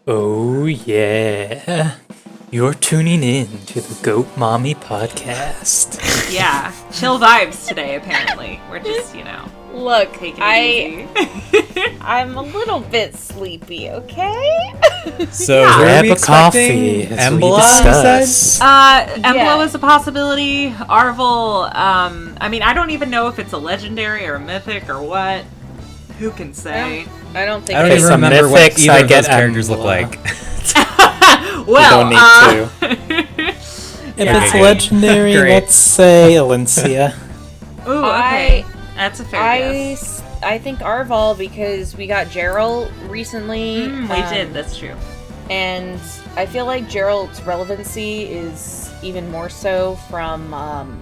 Oh, yeah. You're tuning in to the Goat Mommy podcast. Yeah, chill vibes today, apparently. We're just, Look, taking it easy. I'm a little bit sleepy, okay? So Yeah. Grab a coffee as we discuss. Embla is a possibility. Arvel, I don't even know if it's a legendary or a mythic or what. Who can say? I don't think I don't Okay, even some remember what mythics, either I of those get characters look Embla. like. We don't need to. If Yeah. it's legendary, Great. let's say Alencia. Ooh, okay. That's a fair guess. I think Arval because we got Gerald recently. We did, that's true. And I feel like Gerald's relevancy is even more so from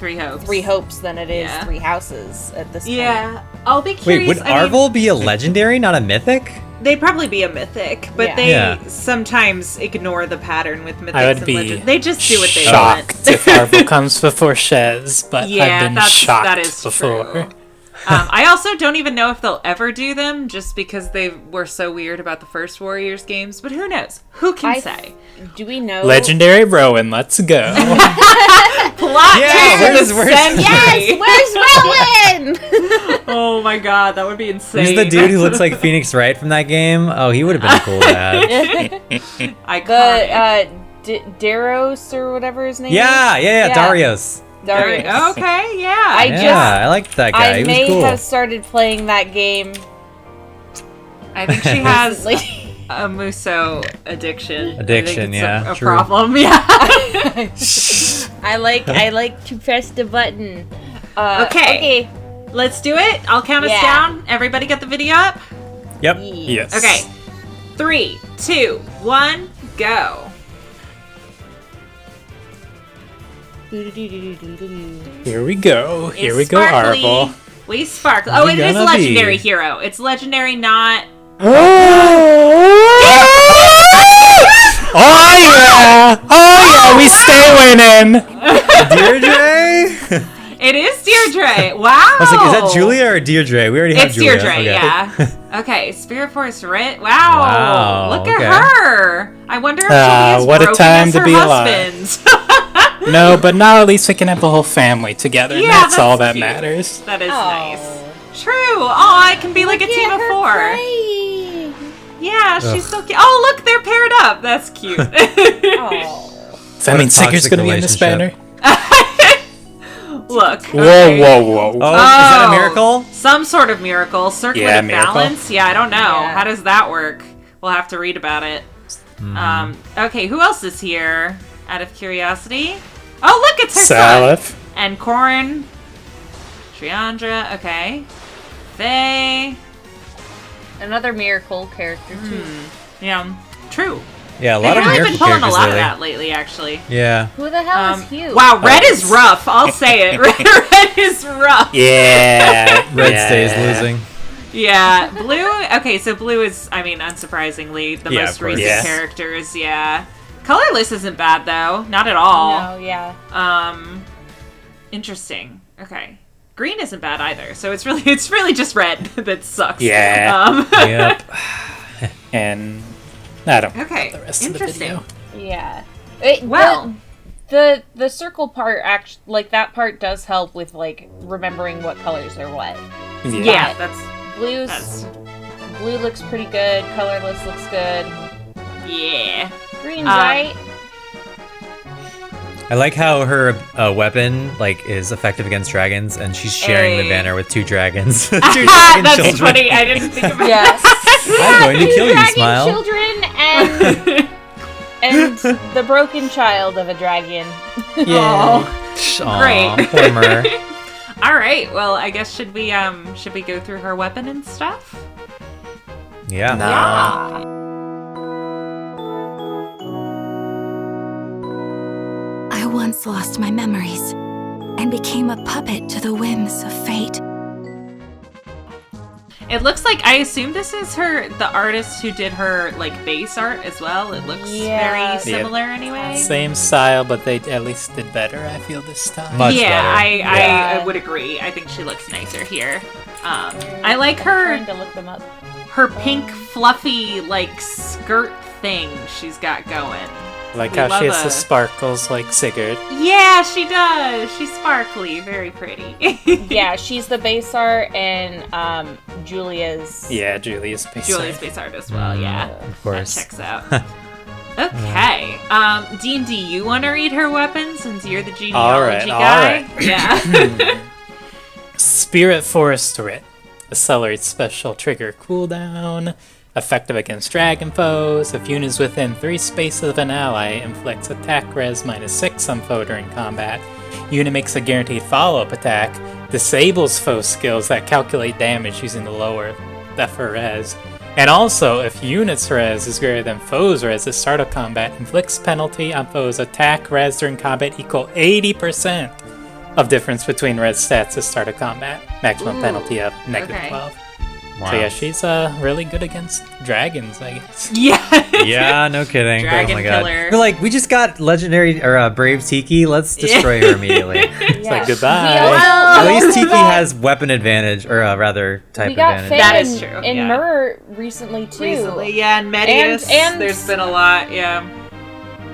Three Hopes. Three Hopes than it is Yeah. Three Houses at this point. Yeah, I'll be Wait, curious. would Arvel be a legendary, not a mythic? They'd probably be a mythic, but Yeah. they Yeah. sometimes ignore the pattern with mythics I would and be legends. They just do what they shocked want. if Arvel comes before Shez, but Yeah, I've been that shocked is before. true. I also don't even know if they'll ever do them, just because they were so weird about the first Warriors games. But who knows? Who can say? Do we know? Legendary Rowan, let's go. Plot Yeah, twist of the where's- century. Yes, where's Rowan? Oh my god, that would be insane. Who's the dude who looks like Phoenix Wright from that game? Oh, he would have been a cool dad. Iconic. Daros or whatever his name is? Yeah, Darius. Darius. Okay, yeah. I liked that guy. I He was may cool. have started playing that game I think she has recently. a Muso addiction. Addiction, I think it's yeah, a true. problem. Yeah. I like to press the button. Okay. Let's do it. I'll count us Yeah. down. Everybody get the video up? Yep. Yes. Okay. 3, 2, 1, go. Here we go. Here we It's go, sparkly. Arvel. We sparkle. Oh, We it is a gonna legendary be? hero. It's legendary, not. Oh yeah! We stay winning. Deirdre? It is Deirdre. Wow. I was like, is that Julia or Deirdre? We already have It's Julia. Deirdre, Okay. yeah. Okay, Spirit Force Writ. Wow. Wow, Look okay. at her. I wonder if she'll be as what a broken time as to her be alive. husband. No, but now at least we can have the whole family together. And Yeah, that's all that cute. matters. That is Oh. nice. True. Oh, it can be like a team of 4. Play. Yeah, she's so cute. Oh, look, they're paired up. That's cute. Oh. Does that mean Sigurd's toxic gonna be in this banner? relationship. Look. Whoa, okay. whoa. Oh, is that a miracle? Some sort of miracle. Circlet Yeah, of miracle. balance? Yeah, I don't know. Yeah. How does that work? We'll have to read about it. Okay, who else is here? Out of curiosity. Oh, look, it's her son. Salif. And Corrin. Triandra. Okay. Faye. Another miracle character too. Yeah. True. Yeah, a They've lot of really miracle been pulling a characters lot of lately. that lately, actually. Yeah. Who the hell is Hugh? Wow, red is rough. I'll say it. Red is rough. Yeah. Red yeah. stays losing. Yeah, blue. Okay, so blue is, unsurprisingly, the Yeah, most of course. recent Yeah. characters. Yeah, colorless isn't bad though, not at all. No, yeah. Interesting. Okay, green isn't bad either. So it's really just red that sucks. Yeah. Yep. And I don't know Okay. the rest of the Interesting. video. Yeah. Well. The circle part actually, like that part does help with like remembering what colors are what. Yeah, that's Blue looks pretty good. Colorless looks good. yeah. Green's right. I like how her weapon is effective against dragons, and she's sharing the Hey. banner with 2 dragons. 2 dragon That's children. funny. I didn't think about Yes. I'm going to kill you, Dragon Smile. children and the broken child of a dragon. Yeah. Aw, Great. poor Mer. All right. Well, I guess should we go through her weapon and stuff? Yeah. Nah. I once lost my memories and became a puppet to the whims of fate. It looks like, I assume this is the artist who did her base art as well. It looks Yeah. very similar anyway. Same style, but they at least did better, I feel, this time. Much yeah, better. I would agree. I think she looks nicer here. I like her Trying to look them up. her pink fluffy like skirt thing she's got going. Like We how love she has the a- sparkles like Sigurd. Yeah, she does. She's sparkly, very pretty. Yeah, she's the base art, and Julia's. Yeah, Julia's base. Julia's base art as well. Yeah, Of course. That checks out. Okay. Dean, do you want to read her weapons since you're the genealogy guy? all right. Yeah. Spirit Forest Writ. Accelerates special trigger cooldown. Effective against dragon foes. If unit is within 3 spaces of an ally, inflicts attack res -6 on foe during combat. Unit makes a guaranteed follow-up attack. Disables foe skills that calculate damage using the lower FR res. And also, if unit's res is greater than foe's res at start of combat, inflicts penalty on foe's attack res during combat equal 80% of difference between res stats at start of combat. Maximum Ooh, penalty of -12. okay. Wow. So yeah, she's really good against dragons, I guess. Yeah. Yeah, no kidding. Dragon oh my god. killer. We're like, we just got legendary or Brave Tiki. Let's destroy her immediately. It's Yeah. like goodbye. We also- At we least also Tiki got- has weapon advantage, or rather type We got advantage. Faye That is and, true, and yeah. Myrrh recently too. Recently, yeah, and Medius. And- There's been a lot, yeah.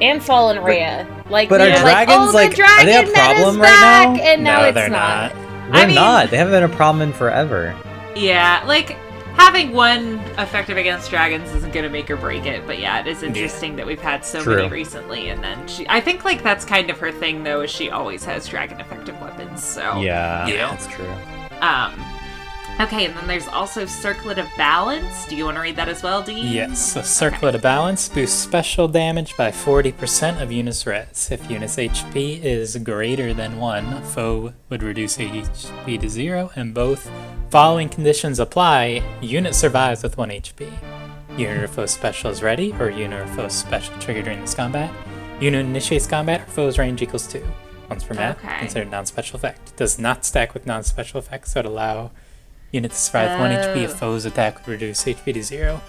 And Fallen Rhea. Like, but they are were like, dragons, oh, the like, are dragon they a meta's problem right back, now? And now No, it's they're not. They're I mean- not. They haven't been a problem in forever. Yeah, like, having one effective against dragons isn't going to make or break it, but yeah, it is interesting that we've had so True. many recently, and then I think, like, that's kind of her thing, though, is she always has dragon effective weapons, so... Yeah, Yeah. that's true. Okay, and then there's also Circlet of Balance. Do you want to read that as well, Dee? Yes, a Circlet of Balance boosts special damage by 40% of unit's res. If unit's HP is greater than 1, foe would reduce HP to 0, and both following conditions apply. Unit survives with 1 HP. Unit or foe special is ready, or unit or foe special triggered during this combat. Unit initiates combat, or foe's range equals 2. Once per map, Okay. considered non-special effect. Does not stack with non-special effects, so it allow unit to survive 1 HP if foe's attack would reduce HP to 0.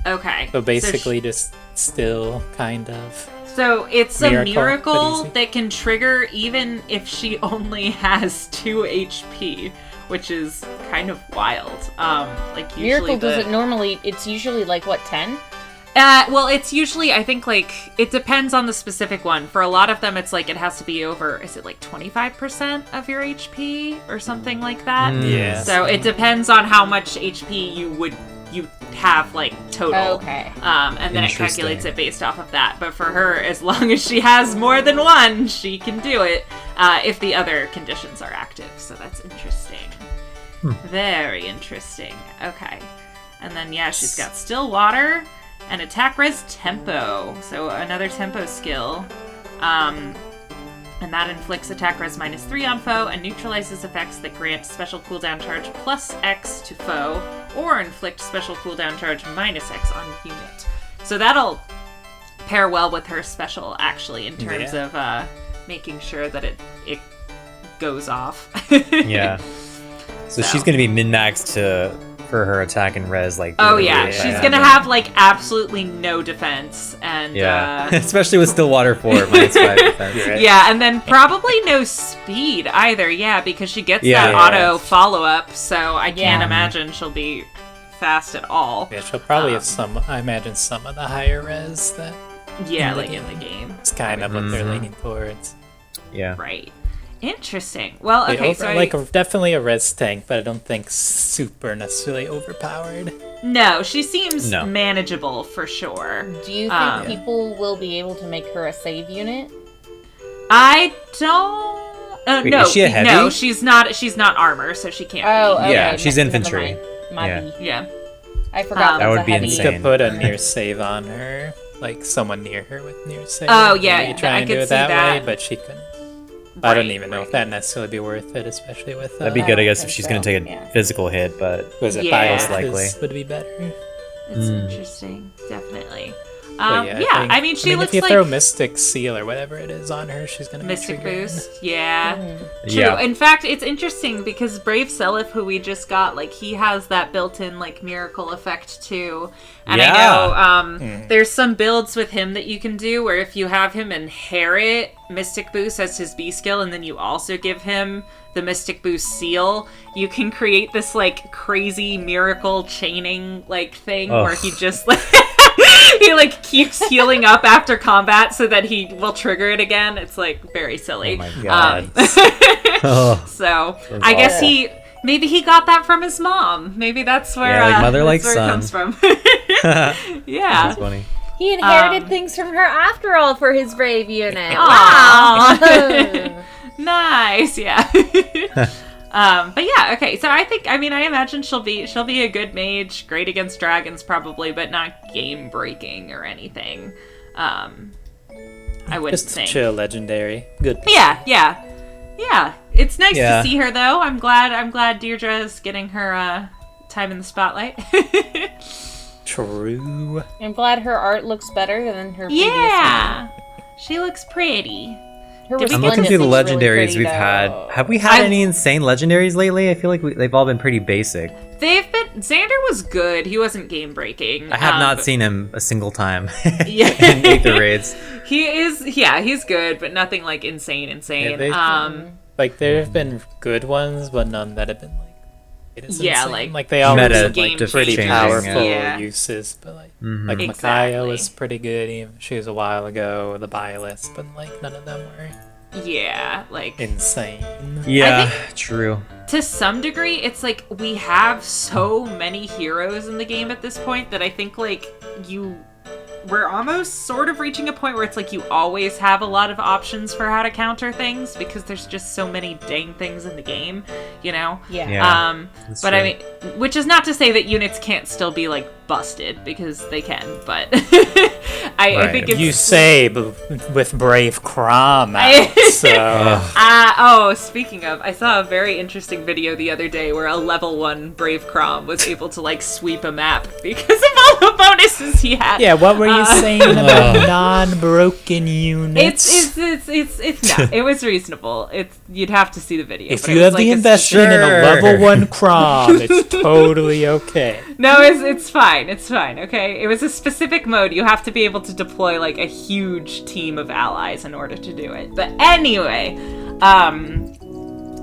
Okay. So basically, just still kind of. So it's a Miracle, miracle but easy. that can trigger even if she only has 2 HP, which is kind of wild. Like usually Miracle doesn't normally. It's usually like what 10. Well, it's usually, I think, like, it depends on the specific one. For a lot of them, it's like it has to be over, is it like 25% of your HP or something like that? Yeah. So it depends on how much HP you have, like, total. Okay. And then it Interesting. calculates it based off of that. But for her, as long as she has more than one, she can do it if the other conditions are active. So that's interesting. Very interesting. Okay. And then, yeah, she's got Still Water and Attack Res Tempo. So another tempo skill. And that inflicts attack res -3 on foe and neutralizes effects that grant special cooldown charge +X to foe or inflict special cooldown charge -X on unit. So that'll pair well with her special, actually, in terms of making sure that it goes off. Yeah. So she's gonna be min-maxed for her attack and res, like. Oh, really, yeah. She's gonna have, like, absolutely no defense. And, Yeah. Especially with Stillwater 4, -5 defense. Right. yeah, and then probably no speed either, yeah, because she gets Yeah. that auto follow-up, so I can't Yeah. imagine she'll be fast at all. Yeah, she'll probably have some. I imagine some of the higher res that Yeah, in the like in the game. game. it's kind of what they're Mhm. leaning towards. Yeah. Right. Interesting. Well, They okay, so definitely a res tank, but I don't think super necessarily overpowered. no, she seems No. manageable for sure. Do you think people will be able to make her a save unit? I don't. Wait, no, is she a heavy? no, she's not. She's not armor, so she can't. Oh, be. okay. Yeah, she's never infantry. mind. My Yeah. B. Yeah. I forgot That that's would a be heavy. You insane. could put a near save on her, like someone near her with near save. Oh, yeah, Maybe try I and do could it see that way, that. but she couldn't. I don't Right, even know if right. that'd necessarily be worth it, especially with. That'd be I good, I don't guess, if think she's so, gonna take a yeah. physical hit, but Was it Yeah. bias Most likely. would be better. It's interesting, definitely. I mean, she looks if you like throw Mystic Seal or whatever it is on her, she's gonna Mystic be Boost. Yeah. True. Yeah. In fact, it's interesting because Brave Seliph, who we just got, like, he has that built-in, like, miracle effect too. And I know there's some builds with him that you can do where if you have him inherit Mystic Boost as his B skill, and then you also give him the Mystic Boost seal, you can create this, like, crazy miracle chaining, like, thing where he just, like... he like keeps healing up after combat so that he will trigger it again. It's like very silly. Oh my God. So I guess maybe he got that from his mom. Maybe that's where like mother like it son. comes from. Yeah, That's funny. He inherited things from her after all for his Brave unit. Aw. Wow. Nice. Yeah. But yeah, okay. So I imagine she'll be a good mage, great against dragons probably, but not game breaking or anything. I wouldn't Just think. chill legendary. Good. Yeah. It's nice Yeah. to see her though. I'm glad Deirdre is getting her time in the spotlight. True. I'm glad her art looks better than her previous Yeah. She looks pretty. Her I'm I'm looking through the resplendence is really legendaries pretty, we've though. had. Have we had any insane legendaries lately? I feel like they've all been pretty basic. Xander was good. He wasn't game breaking. I have not seen him a single time Yeah. in Aether raids. He is, he's good, but nothing like insane. Like there have been good ones, but none that have been like. It is Yeah, insane. like they all meta, have game like pretty changing, powerful yeah. uses, but like Exactly. Micaiah was pretty good. She was a while ago. The Byleth, but like none of them were Yeah, like insane. Yeah, true. to some degree, it's like we have so many heroes in the game at this point that I think like we're almost sort of reaching a point where it's like you always have a lot of options for how to counter things because there's just so many dang things in the game, you know? Yeah. That's But true. I mean, which is not to say that units can't still be like busted because they can, but I think it's You say, but with Brave Crom out, so speaking of, I saw a very interesting video the other day where a level 1 Brave Crom was able to like sweep a map because of all the bonuses he had. yeah. What were you saying about non-broken units? It was reasonable. You'd have to see the video. If but it you was have like the a investment in a Sure. level 1 Crom, it's totally okay. No, it's fine. It's fine, okay? It was a specific mode. You have to be able to deploy, like, a huge team of allies in order to do it. But anyway,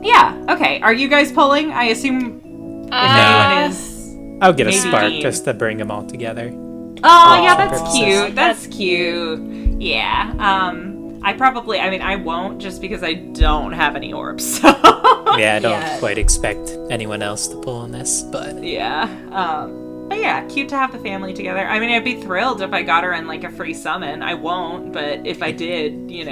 yeah, okay. Are you guys pulling? I assume if anyone is... I'll get a Maybe spark Dean. just to bring them all together. Oh, yeah, that's purposes. cute. That's cute. Yeah, I won't just because I don't have any orbs, so... Yeah, I don't Yeah. quite expect anyone else to pull on this, but Yeah. But yeah, cute to have the family together. I mean, I'd be thrilled if I got her in like a free summon. I won't, but if I did, I'd be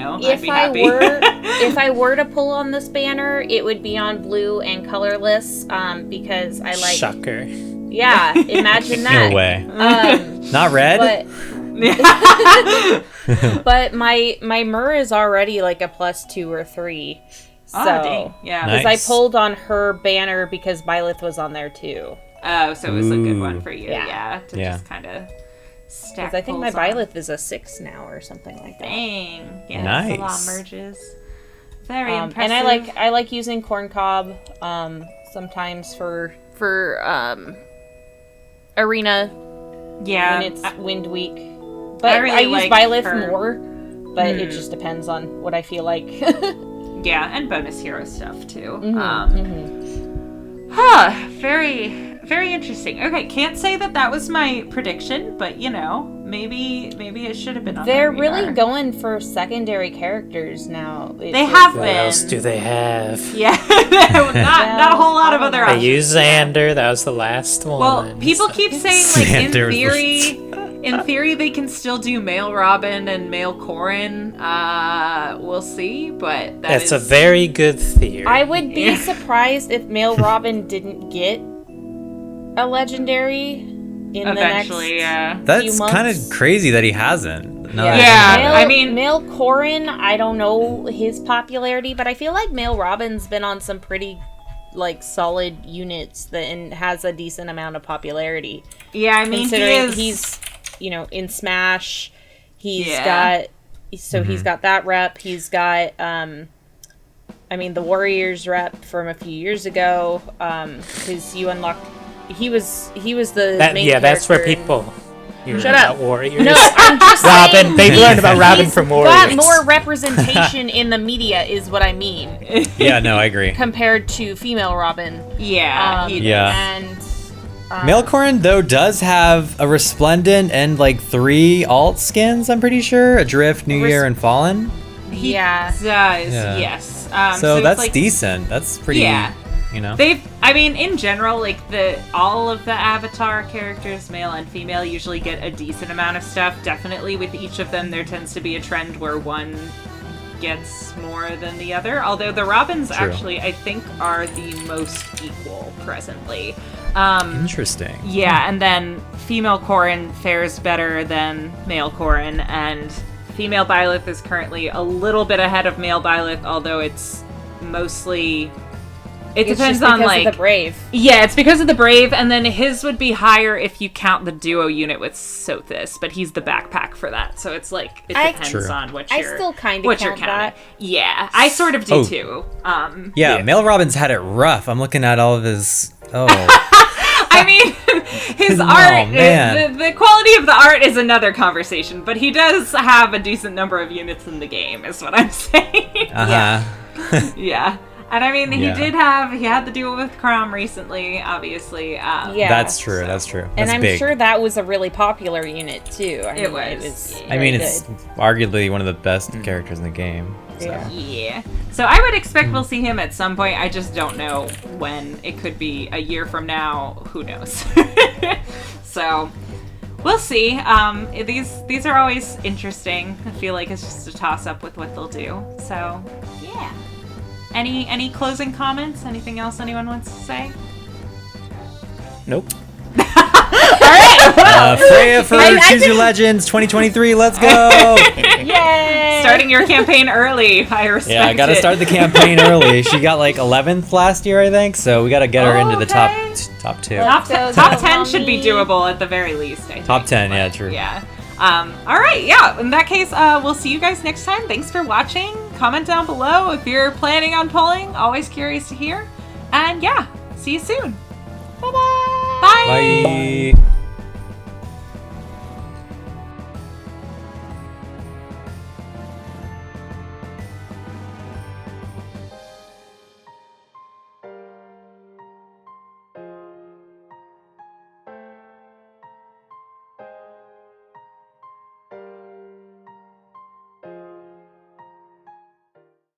happy. If I were to pull on this banner, it would be on blue and colorless, because I like. shocker. Yeah, imagine that. No way. Um, Not red? but my Myrrh is already like a +2 or 3. So, Oh, dang. Yeah. Nice. because I pulled on her banner because Byleth was on there too. Oh, so it was a good Ooh. one for you. Yeah. To Yeah. just kind of stack Because I think my pulls on. Byleth is a 6 now or something like that. Dang. Yeah, that's a lot of Nice. merges. Very impressive. And I like using corn cob sometimes for arena yeah. when it's wind week. I But really I use like Byleth her. more, but it just depends on what I feel like. Yeah, and bonus hero stuff too. Mm-hmm. Very, very interesting. Okay, can't say that was my prediction, but maybe it should have been on They're my really radar. going for secondary characters now. They have What been. else do they have? Yeah, not a whole lot of other They options. use Xander. That was the last one. Well, people so- keep saying like Xander in theory they can still do male Robin and male Corrin. We'll see, but That's a very good theory. I would be surprised if male Robin didn't get a legendary in eventually. the next. Yeah. That's few kind of months. crazy that he hasn't. Now that I Yeah, think about I it. mean- male Corrin, I don't know his popularity, but I feel like male Robin's been on some pretty like solid units and has a decent amount of popularity. Yeah, I mean Considering he is. in Smash, he's got that rep. He's got, the Warriors rep from a few years ago, because you unlocked. He was the main character. That's where people hear Shut about up. Warriors. No, I'm just Robin. saying. They've learned about Robin from Warriors. Got more representation in the media, is what I mean. Yeah, no, I agree. Compared to female Robin. Yeah. And Male Corrin, though, does have a Resplendent and 3 alt skins, I'm pretty sure. Adrift, New Year, and Fallen. He does, yes. So that's decent. That's pretty, in general, all of the Avatar characters, male and female, usually get a decent amount of stuff. Definitely with each of them, there tends to be a trend where one gets more than the other. Although the Robins actually, I think, are the most equal presently. Interesting. Yeah, and then female Corrin fares better than male Corrin, and female Byleth is currently a little bit ahead of male Byleth, although it's mostly... It depends on, because of the Brave. Yeah, it's because of the Brave, and then his would be higher if you count the duo unit with Sothis, but he's the backpack for that, so it's it depends on what you're... I still kind of count that. Yeah, I sort of do too. Male Robin's had it rough. I'm looking at all of his... his art, the quality of the art is another conversation, but he does have a decent number of units in the game, is what I'm saying. Yeah. And he had the duel with Crom recently, obviously. That's true. That's true. And I'm sure that was a really popular unit too. It was. It's arguably one of the best characters in the game. So. Yeah. So I would expect we'll see him at some point. I just don't know when. It could be a year from now. Who knows? So we'll see. These are always interesting. I feel like it's just a toss up with what they'll do. So yeah. Any closing comments? Anything else anyone wants to say? Nope. Alright! Freya for Choose Your Legends 2023, let's go! Yay! Starting your campaign early, I respect it. Yeah, I gotta start the campaign early. She got 11th last year, I think, so we gotta get her into the top 2. Top 10 should be doable at the very least, I think. Top 10, yeah, true. Yeah. Alright, yeah, in that case, we'll see you guys next time. Thanks for watching. Comment down below if you're planning on pulling. Always curious to hear. And yeah, see you soon. Bye-bye. Bye. Bye.